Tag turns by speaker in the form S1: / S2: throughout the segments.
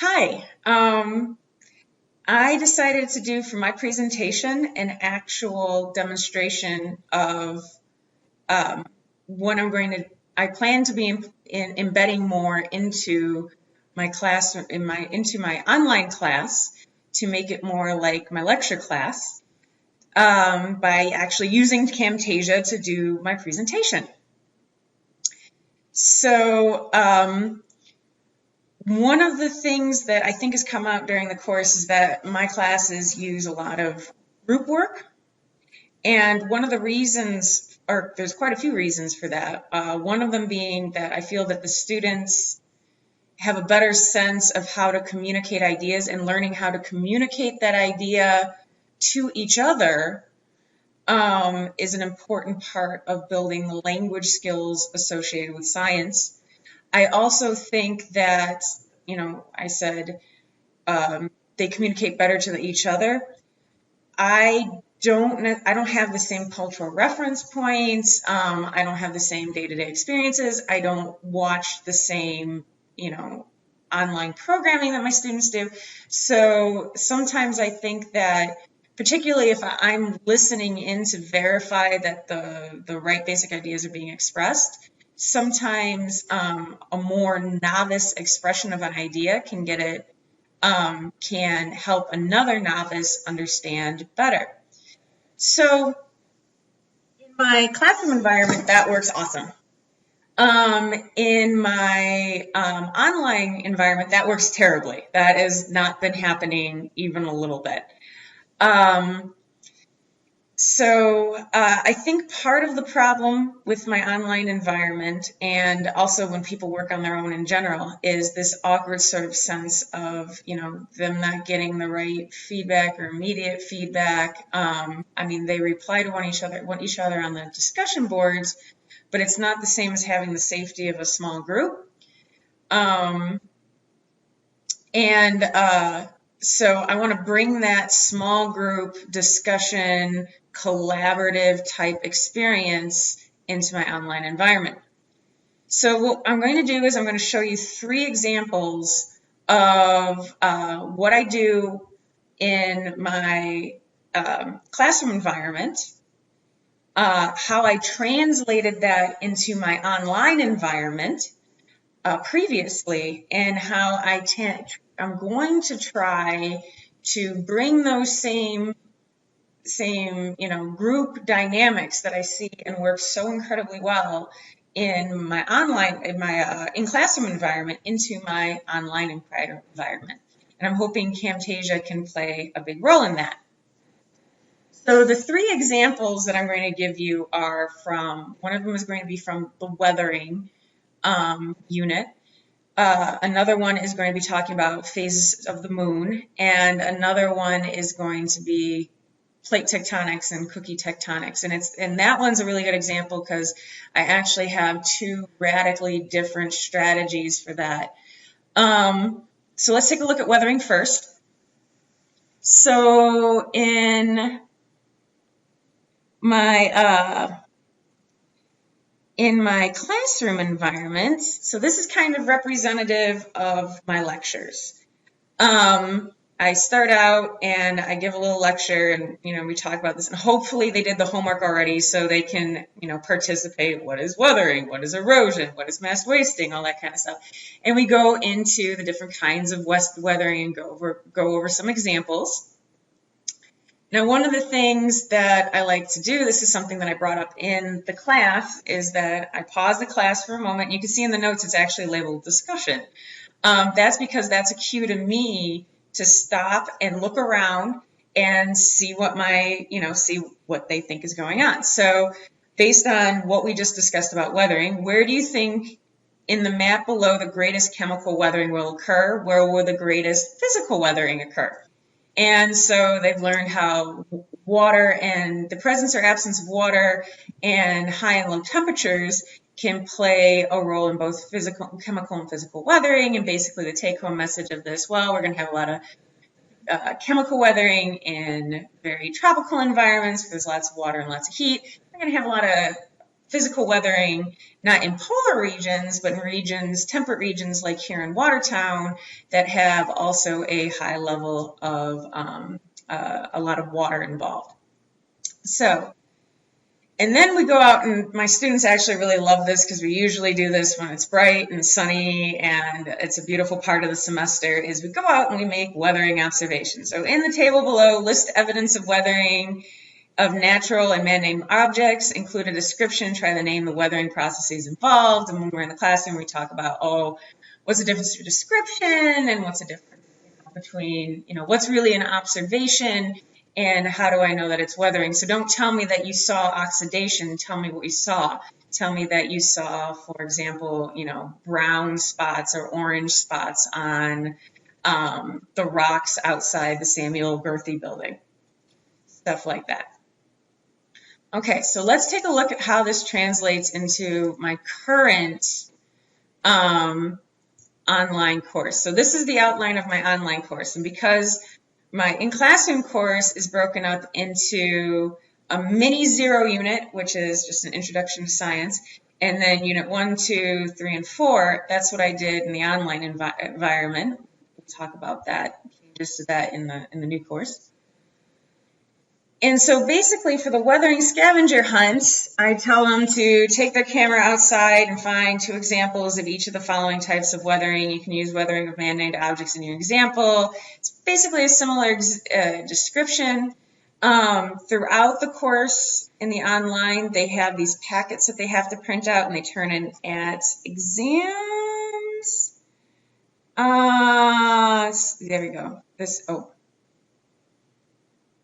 S1: Hi. I decided to do for my presentation an actual demonstration of um, what I plan to be embedding more into my class, into my online class to make it more like my lecture class by actually using Camtasia to do my presentation. So, one of the things that I think has come out during the course is that my classes use a lot of group work. And one of the reasons, or there's quite a few reasons for that, one of them being that I feel that the students have a better sense of how to communicate ideas, and learning how to communicate that idea to each other is an important part of building the language skills associated with science. I also think that, I said they communicate better to each other. I don't have the same cultural reference points. I don't have the same day-to-day experiences. I don't watch the same, online programming that my students do. So sometimes I think that, particularly if I'm listening in to verify that the right basic ideas are being expressed, sometimes a more novice expression of an idea can help another novice understand better. So in my classroom environment, that works awesome. In my online environment, that works terribly. That has not been happening even a little bit. I think part of the problem with my online environment, and also when people work on their own in general, is this awkward sort of sense of, them not getting the right feedback or immediate feedback. They reply to each other on the discussion boards, but it's not the same as having the safety of a small group. So I want to bring that small group discussion, collaborative type experience into my online environment. So what I'm going to do is I'm going to show you 3 examples of what I do in my classroom environment, how I translated that into my online environment previously, and how I'm going to try to bring those same group dynamics that I see and work so incredibly well in my in classroom environment into my online environment. And I'm hoping Camtasia can play a big role in that. So the 3 examples that I'm going to give you are one of them is going to be from the weathering unit. Another one is going to be talking about phases of the moon, and another one is going to be plate tectonics and cookie tectonics. And that one's a really good example because I actually have 2 radically different strategies for that. So let's take a look at weathering first. So in my classroom environment, so this is kind of representative of my lectures. I start out and I give a little lecture, and we talk about this, and hopefully they did the homework already so they can participate. What is weathering? What is erosion? What is mass wasting? All that kind of stuff. And we go into the different kinds of weathering and go over some examples. Now, one of the things that I like to do, this is something that I brought up in the class, is that I pause the class for a moment. You can see in the notes it's actually labeled discussion. That's because that's a cue to me to stop and look around and see what see what they think is going on. So based on what we just discussed about weathering, where do you think in the map below the greatest chemical weathering will occur? Where will the greatest physical weathering occur? And so they've learned how water and the presence or absence of water and high and low temperatures can play a role in both chemical and physical weathering. And basically the take-home message of this, well, we're going to have a lot of chemical weathering in very tropical environments where there's lots of water and lots of heat. We're going to have a lot of physical weathering, not in polar regions, but in regions, temperate regions like here in Watertown that have also a high level of a lot of water involved. So, and then we go out, and my students actually really love this because we usually do this when it's bright and sunny and it's a beautiful part of the semester, is we go out and we make weathering observations. So in the table below, list evidence of weathering of natural and man-made objects, include a description, try to name the weathering processes involved. And when we're in the classroom, we talk about, oh, what's the difference between description and what's the difference between, what's really an observation and how do I know that it's weathering? So don't tell me that you saw oxidation. Tell me what you saw. Tell me that you saw, for example, brown spots or orange spots on the rocks outside the Samuel Berthy building. Stuff like that. Okay, so let's take a look at how this translates into my current online course. So this is the outline of my online course. And because my in-classroom course is broken up into a mini 0 unit, which is just an introduction to science, and then unit 1, 2, 3, and 4, that's what I did in the online environment. We'll talk about that, changes to that in the new course. And so basically for the weathering scavenger hunt, I tell them to take their camera outside and find 2 examples of each of the following types of weathering. You can use weathering of man-made objects in your example. It's basically a similar description. Throughout the course in the online, they have these packets that they have to print out and they turn in at exams. There we go.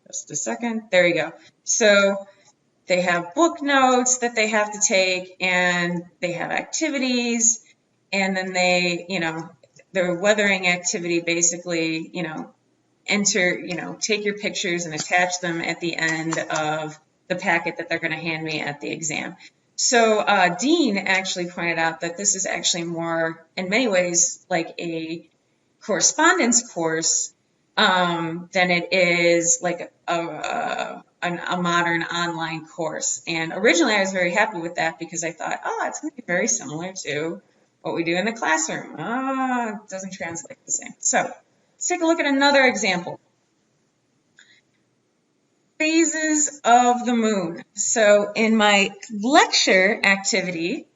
S1: Just a second. There you go. So they have book notes that they have to take, and they have activities, and then they, their weathering activity basically, take your pictures and attach them at the end of the packet that they're going to hand me at the exam. So Dean actually pointed out that this is actually more, in many ways, like a correspondence course than it is like a modern online course. And originally I was very happy with that because I thought, it's going to be very similar to what we do in the classroom. It doesn't translate the same. So let's take a look at another example. Phases of the moon. So in my lecture activity,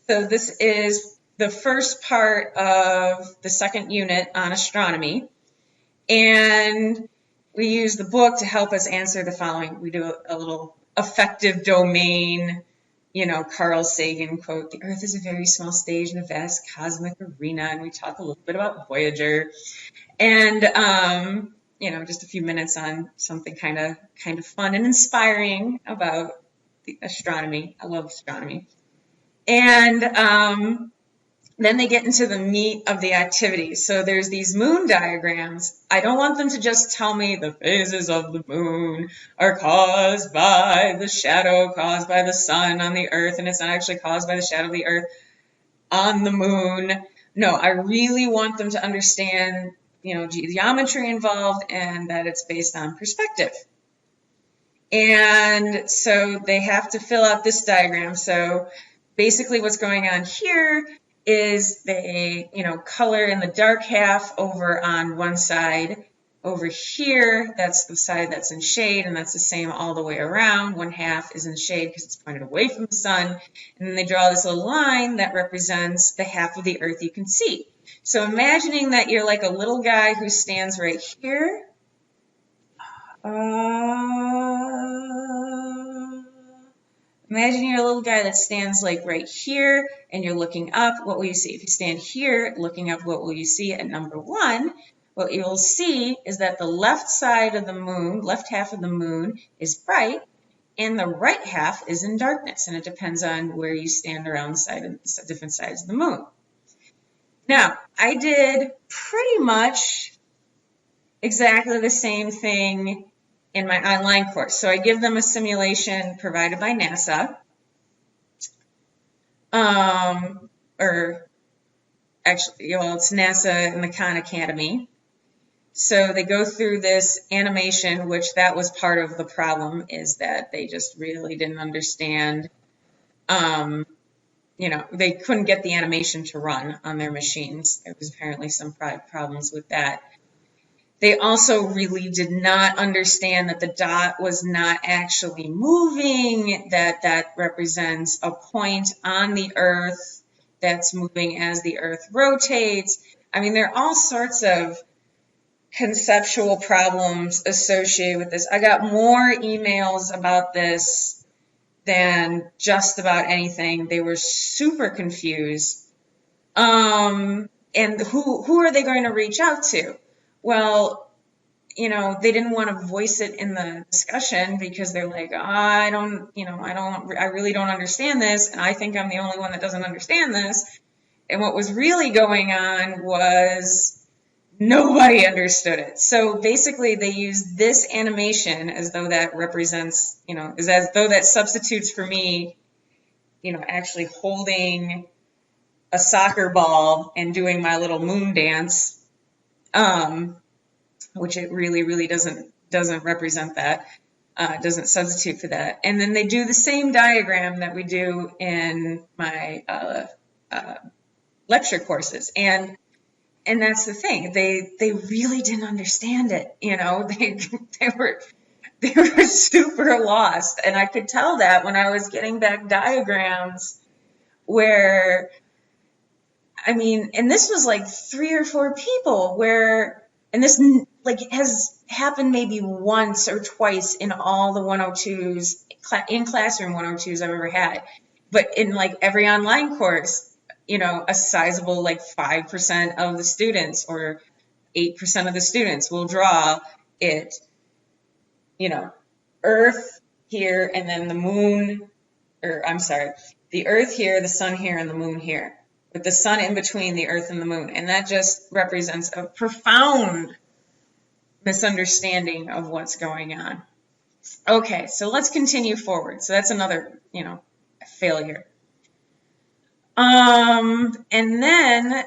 S1: so this is the first part of the second unit on astronomy. And we use the book to help us answer the following. We do a little effective domain, Carl Sagan quote, "The Earth is a very small stage in a vast cosmic arena," and we talk a little bit about Voyager. And, just a few minutes on something kind of fun and inspiring about the astronomy. I love astronomy. And then they get into the meat of the activity. So there's these moon diagrams. I don't want them to just tell me the phases of the moon are caused by the shadow caused by the sun on the earth, and it's not actually caused by the shadow of the earth on the moon. No, I really want them to understand, geometry involved and that it's based on perspective. And so they have to fill out this diagram. So basically what's going on here is they, color in the dark half over on one side. Over here, that's the side that's in shade, and that's the same all the way around. One half is in shade because it's pointed away from the sun. And then they draw this little line that represents the half of the earth you can see. So imagining that you're like a little guy who stands right here. Imagine you're a little guy that stands like right here and you're looking up. What will you see? If you stand here looking up, what will you see at number 1? What you'll see is that the left side of the moon, left half of the moon is bright and the right half is in darkness. And it depends on where you stand around the different sides of the moon. Now, I did pretty much exactly the same thing in my online course. So I give them a simulation provided by NASA, or actually, it's NASA and the Khan Academy. So they go through this animation, which that was part of the problem, is that they just really didn't understand You know, they couldn't get the animation to run on their machines. There was apparently some problems with that. They also really did not understand that the dot was not actually moving, that represents a point on the Earth that's moving as the Earth rotates. I mean, there are all sorts of conceptual problems associated with this. I got more emails about this than just about anything. They were super confused. And who are they going to reach out to? Well, you know, they didn't want to voice it in the discussion because they're like, I really don't understand this, and I think I'm the only one that doesn't understand this. And what was really going on was nobody understood it. So basically they used this animation as though that represents, you know, as though that substitutes for me, you know, actually holding a soccer ball and doing my little moon dance, which it really doesn't represent that, doesn't substitute for that. And then they do the same diagram that we do in my lecture courses, and that's the thing. They really didn't understand it. You know, they were super lost, and I could tell that when I was getting back diagrams where, I mean, and this was like 3 or 4 people where, and this like has happened maybe once or twice in all the 102s, in classroom 102s I've ever had, but in like every online course, you know, a sizable like 5% of the students or 8% of the students will draw it, you know, Earth here and then the moon, or I'm sorry, the Earth here, the sun here, and the moon here, with the sun in between the Earth and the moon. And that just represents a profound misunderstanding of what's going on. Okay, so let's continue forward. So that's another, you know, failure. And then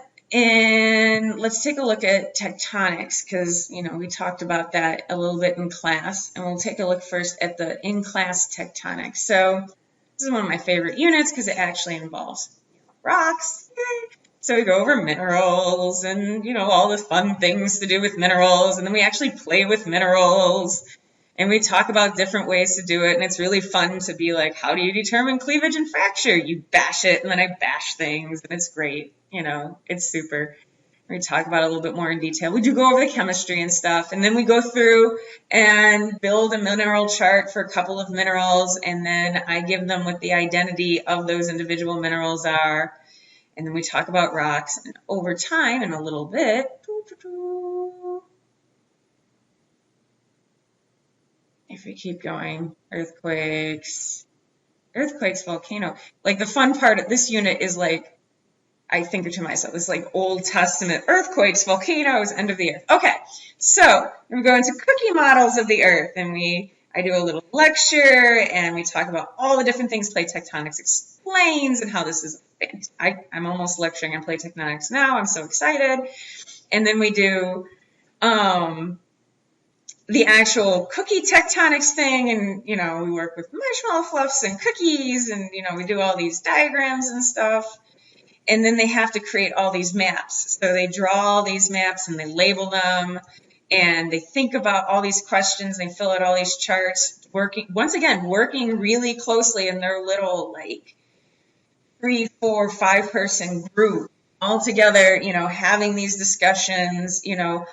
S1: let's take a look at tectonics, because, you know, we talked about that a little bit in class, and we'll take a look first at the in-class tectonics. So this is one of my favorite units because it actually involves rocks. So we go over minerals and, you know, all the fun things to do with minerals, and then we actually play with minerals. And we talk about different ways to do it, and it's really fun to be like, how do you determine cleavage and fracture? You bash it, and then I bash things, and it's great. You know, it's super. We talk about it a little bit more in detail. We do go over the chemistry and stuff, and then we go through and build a mineral chart for a couple of minerals, and then I give them what the identity of those individual minerals are, and then we talk about rocks. And over time, in a little bit, if we keep going, earthquakes, volcano. Like the fun part of this unit is like, I think to myself, it's like Old Testament earthquakes, volcanoes, end of the earth. Okay, so we go into cookie models of the earth, and I do a little lecture, and we talk about all the different things Plate Tectonics explains and how this is. I'm almost lecturing on Plate Tectonics now. I'm so excited. And then we do the actual cookie tectonics thing, and, you know, we work with marshmallow fluffs and cookies, and, you know, we do all these diagrams and stuff. And then they have to create all these maps. So they draw all these maps and they label them, and they think about all these questions. They fill out all these charts, working really closely in their little like 3, 4, 5 person group all together, you know, having these discussions, you know,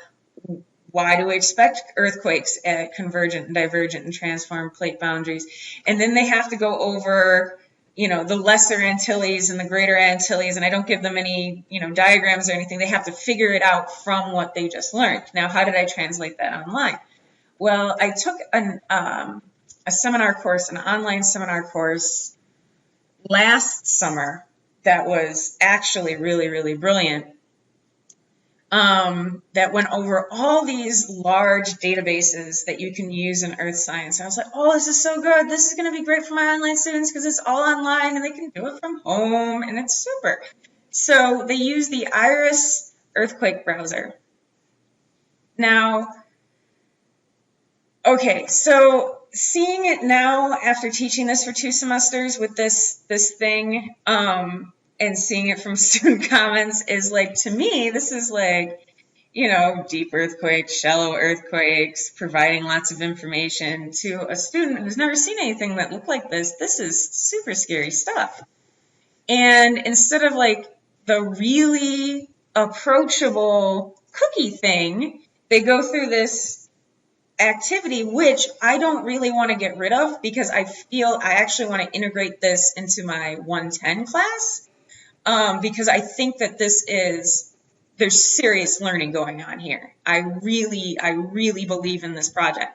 S1: why do we expect earthquakes at convergent, divergent, and transform plate boundaries? And then they have to go over, you know, the lesser Antilles and the greater Antilles, and I don't give them any, you know, diagrams or anything. They have to figure it out from what they just learned. Now, how did I translate that online? Well, I took a seminar course, an online seminar course last summer that was actually really, really brilliant. That went over all these large databases that you can use in earth science. And I was like, oh, this is so good. This is going to be great for my online students because it's all online and they can do it from home, and it's super. So they use the Iris earthquake browser. Now, okay, so seeing it now after teaching this for 2 semesters with this thing, and seeing it from student comments is like, to me, this is like, deep earthquakes, shallow earthquakes, providing lots of information to a student who's never seen anything that looked like this. This is super scary stuff. And instead of like the really approachable cookie thing, they go through this activity, which I don't really want to get rid of because I feel I actually want to integrate this into my 110 class, because I think that there's serious learning going on here. I really believe in this project.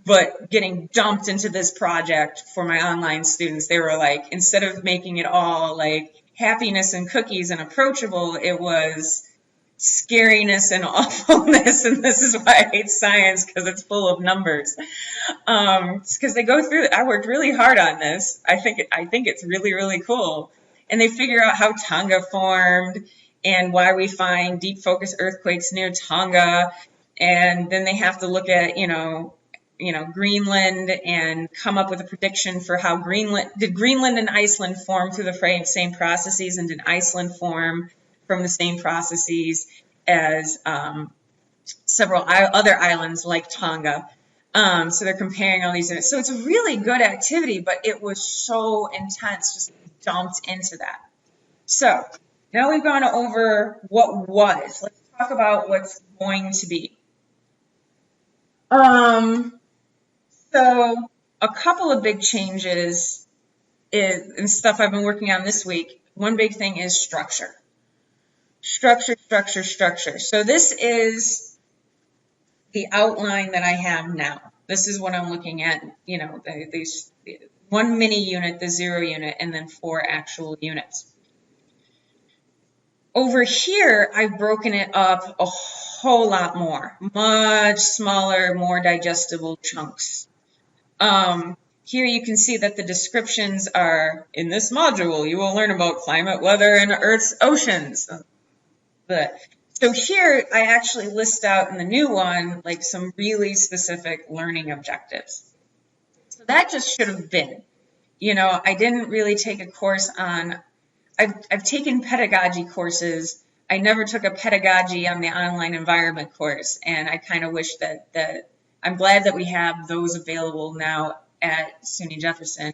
S1: But getting dumped into this project for my online students, they were like, instead of making it all like happiness and cookies and approachable, it was scariness and awfulness. And this is why I hate science, because it's full of numbers. Because they go through it. I worked really hard on this. I think it's really cool. And they figure out how Tonga formed and why we find deep focus earthquakes near Tonga. And then they have to look at, Greenland and come up with a prediction for how did Greenland and Iceland form through the same processes, and did Iceland form from the same processes as several other islands like Tonga. So they're comparing all these units. So it's a really good activity, but it was so intense, just dumped into that. So now we've gone over what was. Let's talk about what's going to be. So a couple of big changes and stuff I've been working on this week. One big thing is structure. Structure. So this is the outline that I have now. This is what I'm looking at, these 1 mini unit, the 0 unit, and then 4 actual units. Over here, I've broken it up a whole lot more, much smaller, more digestible chunks. Here you can see that the descriptions are, in this module, you will learn about climate, weather, and Earth's oceans. So here, I actually list out in the new one, like some really specific learning objectives. So that just should have been, I didn't really take a course on, I've taken pedagogy courses. I never took a pedagogy on the online environment course. And I kind of wish that I'm glad that we have those available now at SUNY Jefferson.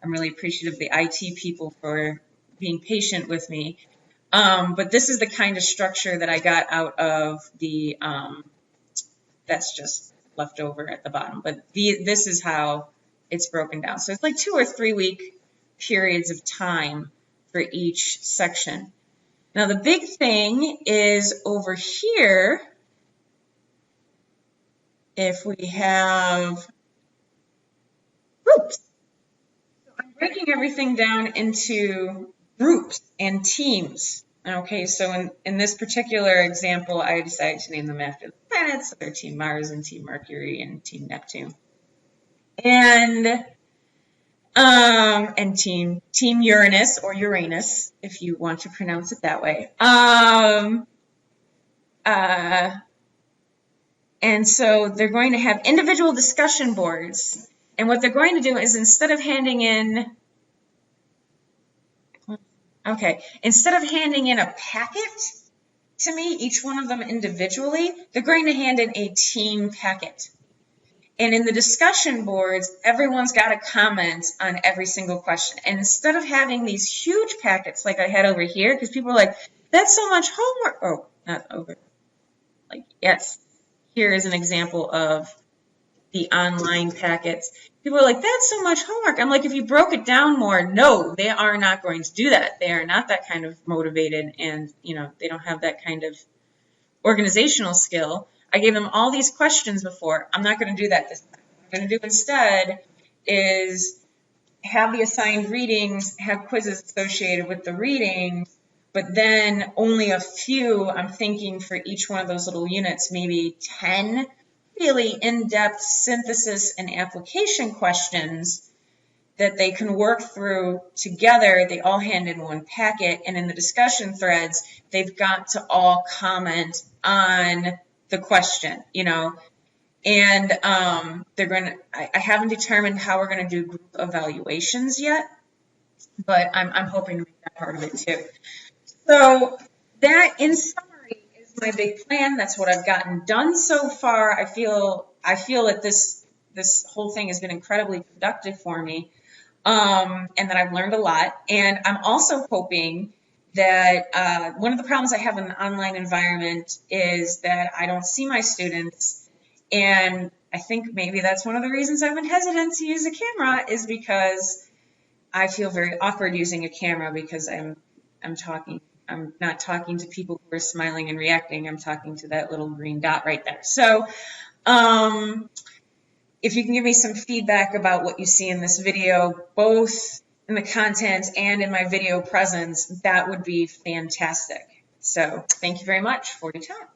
S1: I'm really appreciative of the IT people for being patient with me. But this is the kind of structure that I got out of the, that's just left over at the bottom. But this is how it's broken down. So it's like 2 or 3 week periods of time for each section. Now the big thing is over here, if we have groups. So I'm breaking everything down into groups and teams. Okay, so in this particular example, I decided to name them after the planets. So they're Team Mars and Team Mercury and Team Neptune. And Team Uranus, or Uranus, if you want to pronounce it that way. And so they're going to have individual discussion boards. And what they're going to do is instead of handing in a packet to me, each one of them individually, they're going to hand in a team packet. And in the discussion boards, everyone's got to comment on every single question. And instead of having these huge packets like I had over here, because people are like, that's so much homework. Oh, not over. Like, yes, here is an example of the online packets. People are like, that's so much homework. I'm like, if you broke it down more, no, they are not going to do that. They are not that kind of motivated, and, they don't have that kind of organizational skill. I gave them all these questions before. I'm not going to do that this time. What I'm going to do instead is have the assigned readings, have quizzes associated with the readings, but then only a few, I'm thinking for each one of those little units, maybe 10 really in-depth synthesis and application questions that they can work through together. They all hand in one packet, and in the discussion threads, they've got to all comment on the question. And I haven't determined how we're going to do group evaluations yet, but I'm hoping to make that part of it too. So that, in summary, is my big plan. That's what I've gotten done so far. I feel that this whole thing has been incredibly productive for me, and that I've learned a lot. And I'm also hoping that one of the problems I have in the online environment is that I don't see my students, and I think maybe that's one of the reasons I've been hesitant to use a camera, is because I feel very awkward using a camera because I'm not talking to people who are smiling and reacting. I'm talking to that little green dot right there. So if you can give me some feedback about what you see in this video, both in the content and in my video presence, that would be fantastic. So thank you very much for your time.